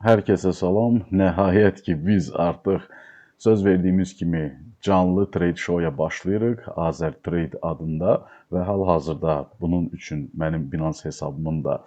Herkese salam. Nəhayət ki, biz artıq söz verdiyimiz kimi canlı trade show-ya başlayırıq. Azər Trade adında və hal-hazırda bunun üçün mənim Binance hesabımın da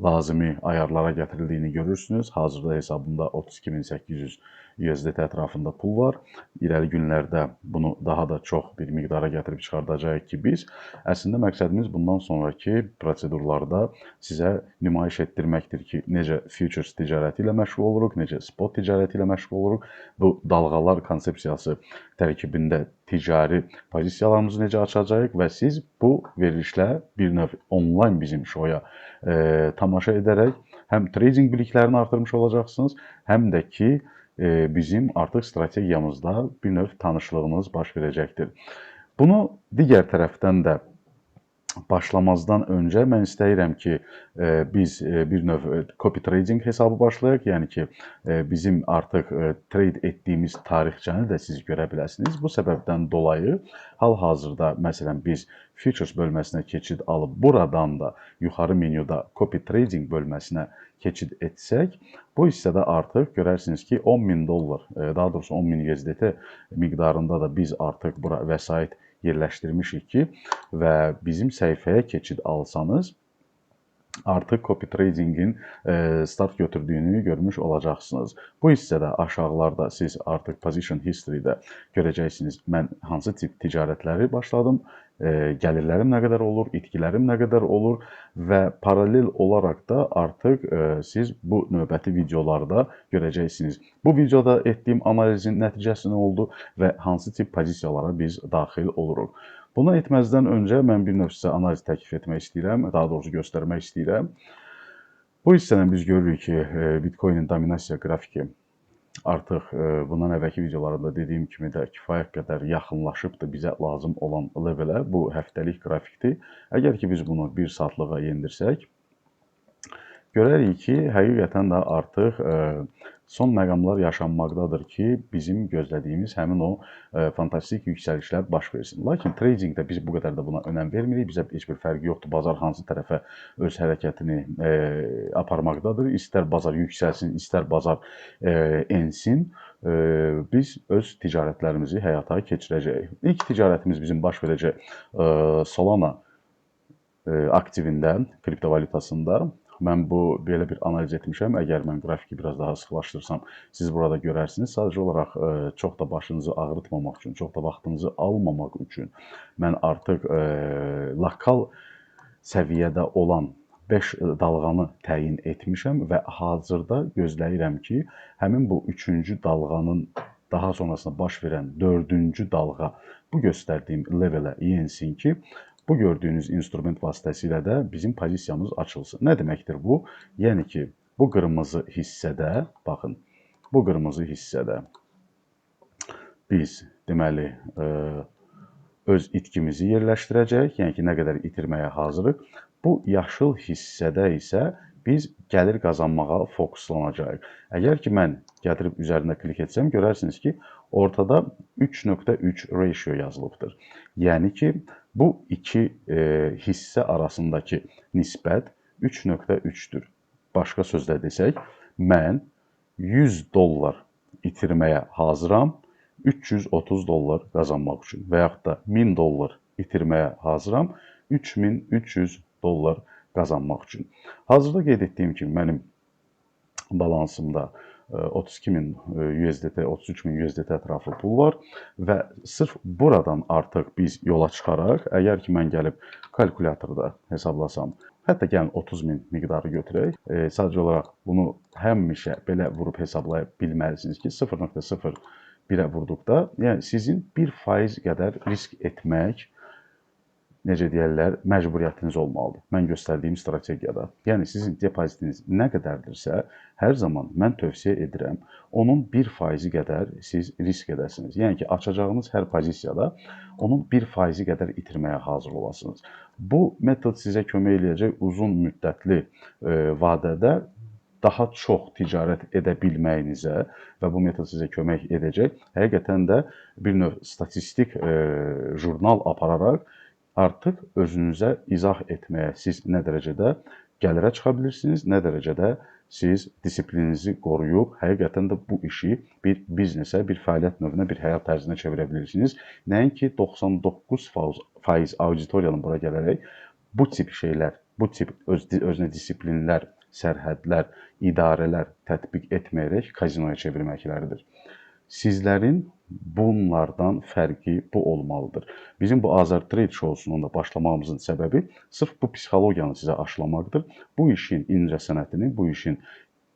lazımi ayarlara gətirildiyini görürsünüz. Hazırda hesabımda 32.800 USDT ətrafında pul var. İrəli günlərdə bunu daha da çox bir miqdara gətirib çıxardacağıq ki, biz əslində məqsədimiz bundan sonraki prosedurlarda sizə nümayiş etdirməkdir ki, necə futures ticarəti ilə məşğul oluruq, necə spot ticarəti ilə məşğul oluruq. Bu dalğalar konsepsiyası tərkibində ticari pozisiyalarımızı necə açacağıq və siz bu verilişlə bir növ onlayn bizim şoya tamaşa edərək həm trading biliklərini artırmış olacaqsınız, həm də ki, bizim artıq strategiyamızda bir növ tanışlığınız baş verəcəkdir. Bunu digər tərəfdən də başlamazdan öncə mən istəyirəm ki, biz bir növ copy trading hesabı başlayaq. Yəni ki, bizim artıq trade etdiyimiz tarixçəni də siz görə biləsiniz. Bu səbəbdən dolayı hal-hazırda məsələn biz futures bölməsinə keçid alıb buradan da yuxarı menyuda copy trading bölməsinə keçid etsək, bu hissədə artıq görərsiniz ki, $10.000, daha doğrusu 10.000 USDT miqdarında da biz artıq bura vəsait yerləşdirmişik ki, və bizim səhifəyə keçid alsanız, artıq copy tradingin start götürdüyünü görmüş olacaqsınız. Bu hissədə aşağılarda siz artıq position history-də görəcəksiniz mən hansı tip ticarətləri başladım, gəlirlərim nə qədər olur, itkilərim nə qədər olur və paralel olaraq da artıq siz bu növbəti videolarda görəcəksiniz. Bu videoda etdiyim analizin nəticəsi nə oldu və hansı tip pozisiyalara biz daxil oluruq. Bunu etməzdən öncə mən bir növ sizə analiz təklif etmək istəyirəm, daha doğrusu göstərmək istəyirəm. Bu hissədən biz görürük ki, Bitcoin-in dominasiya qrafiki artıq bundan əvvəlki videolarımda dediyim kimi də kifayət qədər yaxınlaşıbdır bizə lazım olan levelə. Bu həftəlik qrafikdir. Əgər ki, biz bunu 1 saatlığa yendirsək, görərik ki, həqiqətən də artıq son məqamlar yaşanmaqdadır ki, bizim gözlədiyimiz həmin o fantastik yüksəlişlər baş versin. Lakin tradingdə biz bu qədər də buna önəm vermirik. Bizə heç bir fərqi yoxdur. Bazar hansı tərəfə öz hərəkətini aparmaqdadır. İstər bazar yüksəlsin, istər bazar ensin. Biz öz ticarətlərimizi həyata keçirəcəyik. İlk ticarətimiz bizim baş verəcək Solana aktivində, kriptovalyutasında. Mən belə bir analiz etmişəm. Əgər mən qrafiki biraz daha sıxlaşdırsam, siz burada görərsiniz. Sadəcə olaraq çox da başınızı ağrıtmamaq üçün, çox da vaxtınızı almamaq üçün mən artıq lokal səviyyədə olan 5 dalğanı təyin etmişəm və hazırda gözləyirəm ki, həmin bu 3-cü dalğanın daha sonrasında baş verən 4-cü dalğa bu göstərdiyim levelə yensin ki, bu gördüyünüz instrument vasitəsilə də bizim pozisiyamız açılsın. Nə deməkdir bu? Yəni ki, bu qırmızı hissədə, baxın, bu qırmızı hissədə biz deməli öz itkimizi yerləşdirəcək, yəni ki, nə qədər itirməyə hazırıq. Bu yaşıl hissədə isə biz gəlir qazanmağa fokuslanacağıq. Əgər ki, mən gətirib üzərində klik etsəm, görərsiniz ki, ortada 3.3 ratio yazılıbdır. Yəni ki, bu iki hissə arasındakı nisbət 3.3-dür. Başqa sözlə desək, mən $100 itirməyə hazıram, $330 qazanmaq üçün və yaxud da $1000 itirməyə hazıram, $3300 qazanmaq üçün. Hazırda qeyd etdiyim kimi mənim balansımda 32.000 USDT, 33.000 USDT ətrafı pul var və sırf buradan artıq biz yola çıxaraq, əgər ki, mən gəlib kalkulyatorda hesablasam, hətta gəlin 30.000 miqdarı götürək, sadəcə olaraq bunu həmişə belə vurub hesablaya bilməlisiniz ki, 0.01-ə vurduqda, yəni sizin 1% qədər risk etmək, necə deyərlər, məcburiyyətiniz olmalıdır. Mən göstərdiyim strategiyada. Yəni, sizin depozitiniz nə qədərdirsə, hər zaman mən tövsiyə edirəm, onun 1% qədər siz risk edəsiniz. Yəni ki, açacağınız hər pozisiyada onun 1% qədər itirməyə hazır olasınız. Bu metod sizə kömək eləyəcək uzun müddətli vadədə daha çox ticarət edə bilməyinizə və bu metod sizə kömək edəcək. Həqiqətən də bir növ statistik jurnal apararaq artıq özünüzə izah etməyə siz nə dərəcədə gəlirə çıxa bilirsiniz, nə dərəcədə siz disiplininizi qoruyub, həqiqətən də bu işi bir biznesə, bir fəaliyyət növünə, bir həyat tərzinə çevirə bilirsiniz. Nəinki 99% auditoriyanın bura gələrək bu tip şeylər, bu tip özünə disiplinlər, sərhədlər, idarələr tətbiq etməyərək kazinoya çevirməkləridir. Sizlərin bunlardan fərqi bu olmalıdır. Bizim bu Azərtrade şousunun da başlamağımızın səbəbi sırf bu psixologiyanı sizə aşılamaqdır. Bu işin incəsənətini, bu işin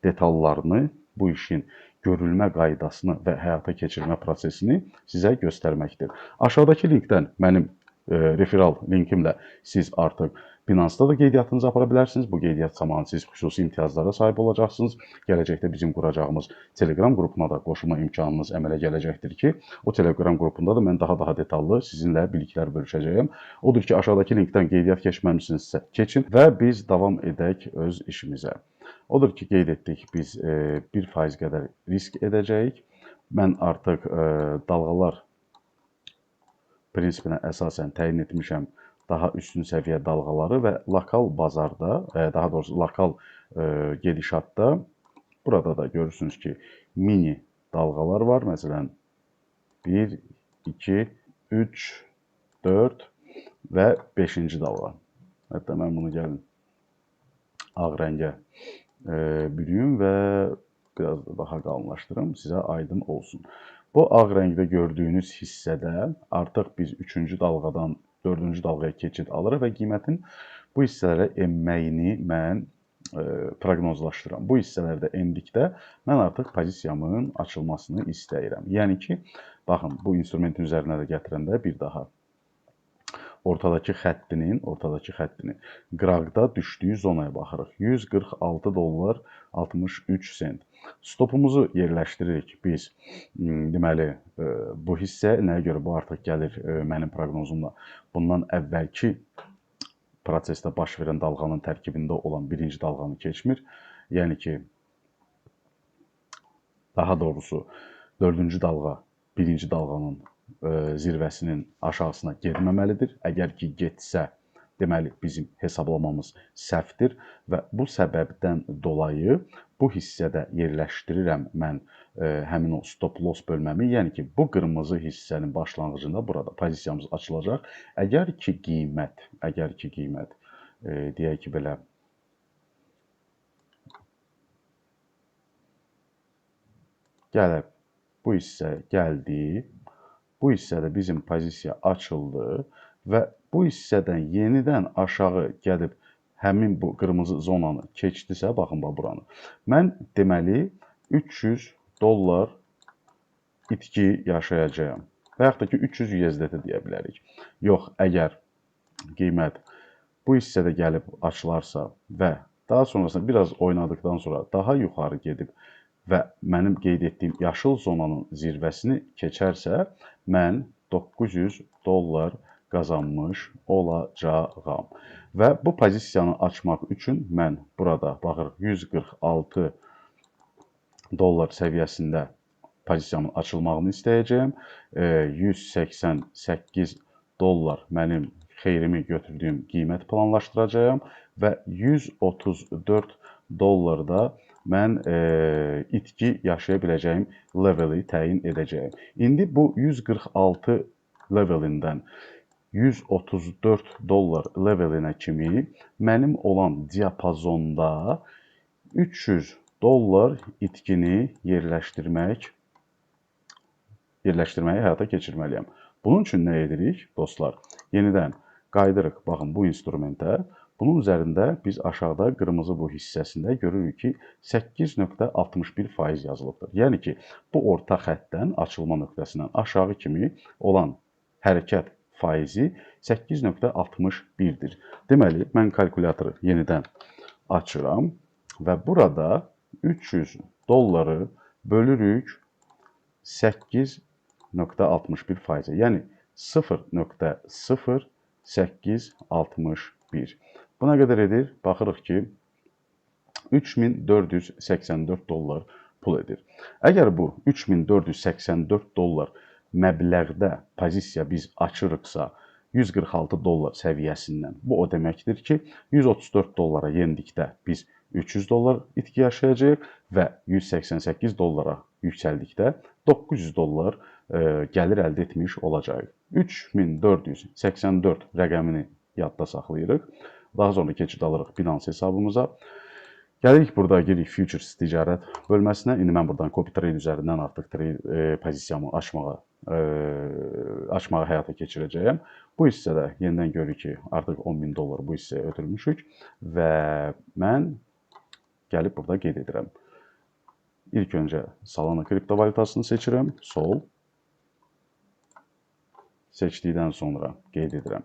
detallarını, bu işin görülmə qaydasını və həyata keçirmə prosesini sizə göstərməkdir. Aşağıdakı linkdən mənim referal linkimlə siz artıq Binance-da da qeydiyyatınızı apara bilərsiniz. Bu qeydiyyat zamanı siz xüsusi imtiyazlara sahib olacaqsınız. Gələcəkdə bizim quracağımız Telegram qrupuna da qoşulma imkanınız əmələ gələcəkdir ki, o Telegram qrupunda da mən daha detallı sizinlə biliklər bölüşəcəyəm. Odur ki, aşağıdakı linkdən qeydiyyat keçməmisinizsə keçin və biz davam edək öz işimizə. Odur ki, qeyd etdik, biz 1% qədər risk edəcəyik. Mən artıq dalğalar prinsipinə əsasən təyin etmişəm daha üstün səviyyə dalğaları və lokal bazarda, daha doğrusu lokal gedişatda burada da görürsünüz ki, mini dalğalar var. Məsələn, 1, 2, 3, 4 və 5-ci dalğa. Hətta mən bunu gəlin ağ rəngə bürüyüm və biraz da daha qalınlaşdırım, sizə aydın olsun. Bu ağ rəngdə gördüyünüz hissədə artıq biz 3-cü dalğadan 4-cü dalğaya keçid alırıq və qiymətin bu hissələrə enməyini mən proqnozlaşdırıram. Bu hissələrdə endikdə mən artıq pozisiyamın açılmasını istəyirəm. Yəni ki, baxın, bu instrumentin üzərinə də gətirəndə bir daha ortadakı xəttinin qıraqda düşdüyü zonaya baxırıq. 146 dollar 63 sent. Stopumuzu yerləşdiririk biz. Deməli, bu hissə nəyə görə bu artıq gəlir mənim proqnozumla? Bundan əvvəlki prosesdə baş verən dalğanın tərkibində olan birinci dalğanı keçmir. Yəni ki, daha doğrusu 4-cü dalğa birinci dalğanın zirvəsinin aşağısına getməməlidir. Əgər ki, getsə, deməli, bizim hesablamamız səhvdir və bu səbəbdən dolayı bu hissədə yerləşdirirəm mən həmin o stop loss bölməmi. Yəni ki, bu qırmızı hissənin başlanğıcında burada pozisiyamız açılacaq. Əgər ki, qiymət, deyək ki, belə gəlib, bu hissə gəldi, bu hissədə bizim pozisiya açıldı və bu hissədən yenidən aşağı gəlib həmin bu qırmızı zonanı keçdisə, baxın buranı. Mən deməli 300 dollar itki yaşayacağam və yaxud da ki 300 USDT deyə bilərik. Yox, əgər qiymət bu hissədə gəlib açılarsa və daha sonrasında biraz oynadıqdan sonra daha yuxarı gedib və mənim qeyd etdiyim yaşıl zonanın zirvəsini keçərsə, mən 900 dollar qazanmış olacağam. Və bu pozisiyanı açmaq üçün mən burada baxırıq 146 dollar səviyyəsində pozisiyamın açılmağını istəyəcəyəm. 188 dollar mənim xeyrimi götürdüyüm qiymət planlaşdıracağam və 134 dollarda mən itki yaşaya biləcəyim leveli təyin edəcəyim. İndi bu 146 levelindən 134 dollar levelinə kimi mənim olan diapazonda 300 dollar itkini yerləşdirməyi həyata keçirməliyəm. Bunun üçün nə edirik, dostlar? Yenidən qaydırıq, baxın, bu instrumentə. Bunun üzərində biz aşağıda qırmızı bu hissəsində görürük ki, 8.61% yazılıbdır. Yəni ki, bu orta xəttdən açılma nöqtəsindən aşağı kimi olan hərəkət faizi 8.61-dir. Deməli, mən kalkulyatoru yenidən açıram və burada 300 dolları bölürük 8.61%, yəni 0.0861. Bu nə qədər edir? Baxırıq ki, 3484 dollar pul edir. Əgər bu 3484 dollar məbləğdə pozisiya biz açırıqsa 146 dollar səviyyəsindən, bu o deməkdir ki, 134 dollara yendikdə biz 300 dollar itki yaşayacağıq və 188 dollara yüksəldikdə 900 dollar gəlir əldə etmiş olacağıq. 3484 rəqəmini yadda saxlayırıq. Daha sonra keçid alırıq Binance hesabımıza. Gəlirik burada, giririk Futures ticarət bölməsinə. İndi mən buradan copy trade üzərindən artıq pozisiyamı açmağı həyata keçirəcəyəm. Bu hissədə yenidən görürük ki, artıq 10.000 dollar bu hissəyə ötürmüşük və mən gəlib burada qeyd edirəm. İlk öncə Solana kriptovalyutasını seçirəm, sol. Seçdikdən sonra qeyd edirəm.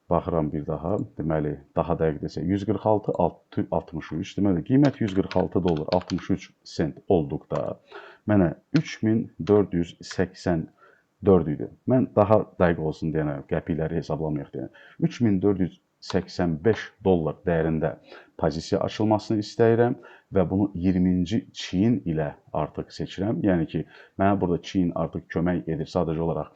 Baxıram bir daha, deməli, daha dəqiq desək 146.63, deməli, qiymət 146 dollar 63 sent olduqda mənə 3484 idi. Mən daha dəqiq olsun deyənə, qəpikləri hesablamayaq deyənə, 3485 dollar dəyərində pozisiya açılmasını istəyirəm və bunu 20-ci çiyin ilə artıq seçirəm. Yəni ki, mənə burada çiyin artıq kömək edir, sadəcə olaraq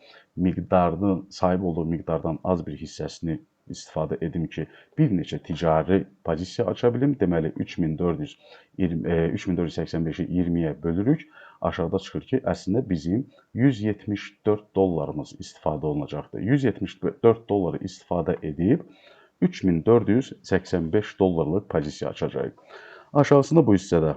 sahib olduğu miqdardan az bir hissəsini istifadə edim ki, bir neçə ticari pozisiya aça bilim. Deməli, 3485-i 20-yə bölürük. Aşağıda çıxır ki, əslində bizim 174 dollarımız istifadə olunacaqdır. 174 dolları istifadə edib 3485 dollarlıq pozisiya açacağıq. Aşağısında bu hissədə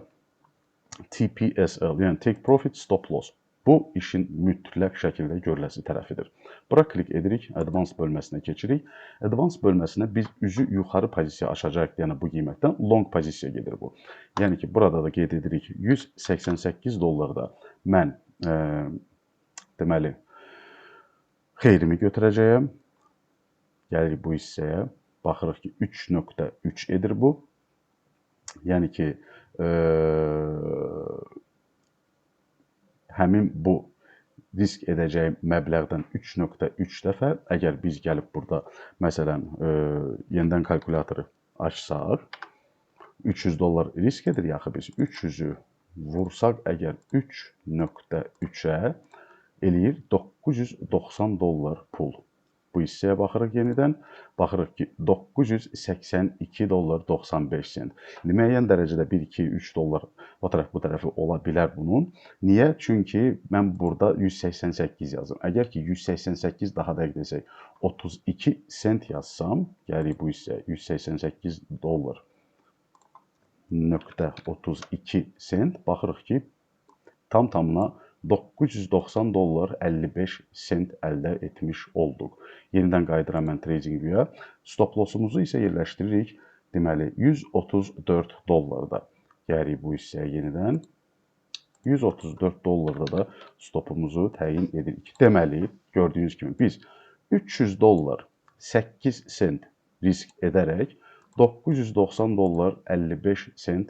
TPSL, yəni Take Profit Stop Loss. Bu işin mütləq şəkildə görüləsi tərəfidir. Bura klik edirik, Advanced bölməsinə keçirik. Advanced bölməsinə biz üzü yuxarı pozisiya açacaq, yəni bu qiymətdən long pozisiya gedir bu. Yəni ki, burada da qeyd edirik 188 dollarda mən deməli xeyrimi götürəcəyəm. Gəlirik bu hissəyə, baxırıq ki 3.3 edir bu. Yəni ki, həmin bu risk edəcəyim məbləğdən 3.3 dəfə, əgər biz gəlib burada, məsələn, yenidən kalkulatoru açsaq, 300 dollar risk edir yaxı biz. 300-ü vursaq əgər 3.3-ə eləyir 990 dollar pul. Bu hissəyə baxırıq yenidən. Baxırıq ki, 982 dollar 95 sent. Müəyyən dərəcədə 1, 2, 3 dollar o tərəf bu tərəfi ola bilər bunun. Niyə? Çünki mən burada 188 yazdım. Əgər ki, 188 daha dəqiq desək, 32 sent yazsam, gəlirik bu hissəyə 188 dollar .32 sent. Baxırıq ki, tam-tamına 990 dollar 55 sent əldə etmiş olduq. Yenidən qayıdıram mən Trading View-a. Stop lossumuzu isə yerləşdiririk. Deməli, 134 dollarda. Gəlirik bu hissəyə yenidən. 134 dollarda da stopumuzu təyin edirik. Deməli, gördüyünüz kimi biz 300 dollar 8 sent risk edərək 990 dollar 55 sent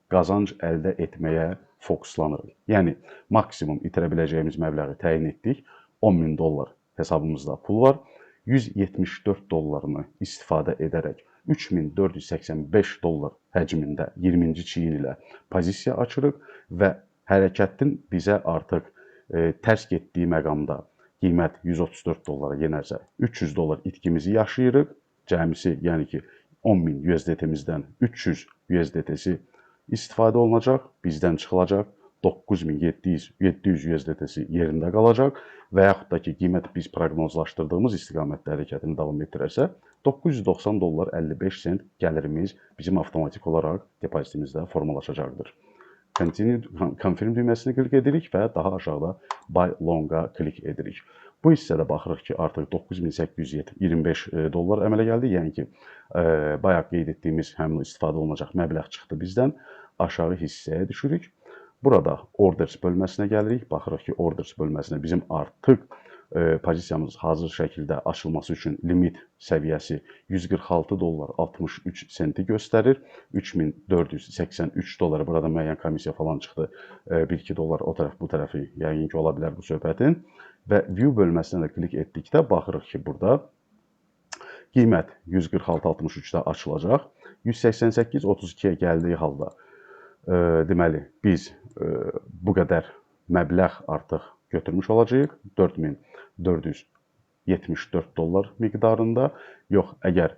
qazanc əldə etməyə fokuslanırıq. Yəni, maksimum itirə biləcəyimiz məbləği təyin etdik. 10.000 dollar hesabımızda pul var. 174 dollarını istifadə edərək 3485 dollar həcmində 20-ci çiyin ilə pozisiya açırıq və hərəkətin bizə artıq tərs getdiyi məqamda qiymət 134 dollara yenərsə 300 dollar itkimizi yaşayırıq. Cəmisi, yəni ki, 10.000 USDT-imizdən 300 USDT-si istifadə olunacaq, bizdən çıxılacaq, 9.700 USDT-si yerində qalacaq və yaxud da ki, qiymət biz proqnozlaşdırdığımız istiqamətdə hərəkətini davam etdirərsə, 990 dollar 55 sent gəlirimiz bizim avtomatik olaraq depozitimizdə formalaşacaqdır. Confirm düyməsini klik edirik və daha aşağıda Buy Long-a klik edirik. Bu hissədə baxırıq ki, artıq 9825 dollar əmələ gəldi. Yəni ki, bayaq qeyd etdiyimiz həmin istifadə olunacaq məbləğ çıxdı bizdən. Aşağı hissəyə düşürük. Burada Orders bölməsinə gəlirik. Baxırıq ki, Orders bölməsinə bizim artıq pozisiyamız hazır şəkildə açılması üçün limit səviyyəsi 146 dollar 63 senti göstərir. 3483 dollara burada müəyyən komissiya falan çıxdı. 1-2 dollar o tərəf bu tərəfi yəqin ki, ola bilər bu söhbətin. Və View bölməsinə də klik etdikdə baxırıq ki, burada qiymət 146.63-də açılacaq. 188.32-yə gəldiyi halda deməli, biz bu qədər məbləğ artıq götürmüş olacağıq. 4474 dollar miqdarında. Yox, əgər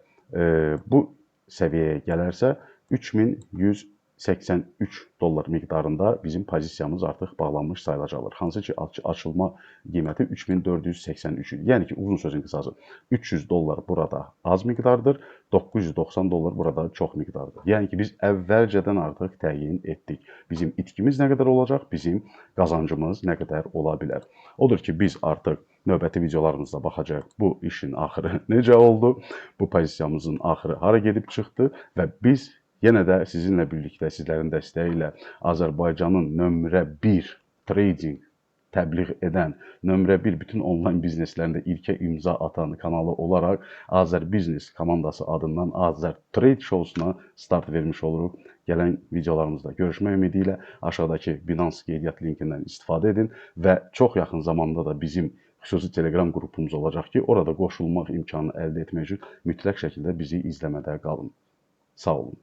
bu səviyyəyə gələrsə, 3183 dollar miqdarında bizim pozisiyamız artıq bağlanmış sayılacaqdır. Hansı ki açılma qiyməti 3483 idi. Yəni ki, uzun sözün qısası 300 dollar burada az miqdardır, 990 dollar burada çox miqdardır. Yəni ki, biz əvvəlcədən artıq təyin etdik. Bizim itkimiz nə qədər olacaq, bizim qazancımız nə qədər ola bilər. Odur ki, biz artıq növbəti videolarımızda baxacağıq bu işin axırı necə oldu, bu pozisiyamızın axırı hara gedib çıxdı və biz yenə də sizinlə birlikdə, sizlərin dəstəyi ilə Azərbaycanın nömrə 1 trading təbliğ edən, nömrə 1 bütün onlayn bizneslərində ilkə imza atan kanalı olaraq Azərbiznes komandası adından Azər Trade Show-suna start vermiş oluruq. Gələn videolarımızda görüşmək ümidi ilə aşağıdakı Binance qeydiyyat linkindən istifadə edin və çox yaxın zamanda da bizim xüsusi Telegram qrupumuz olacaq ki, orada qoşulmaq imkanı əldə etmək üçün mütləq şəkildə bizi izləmədə qalın. Sağ olun.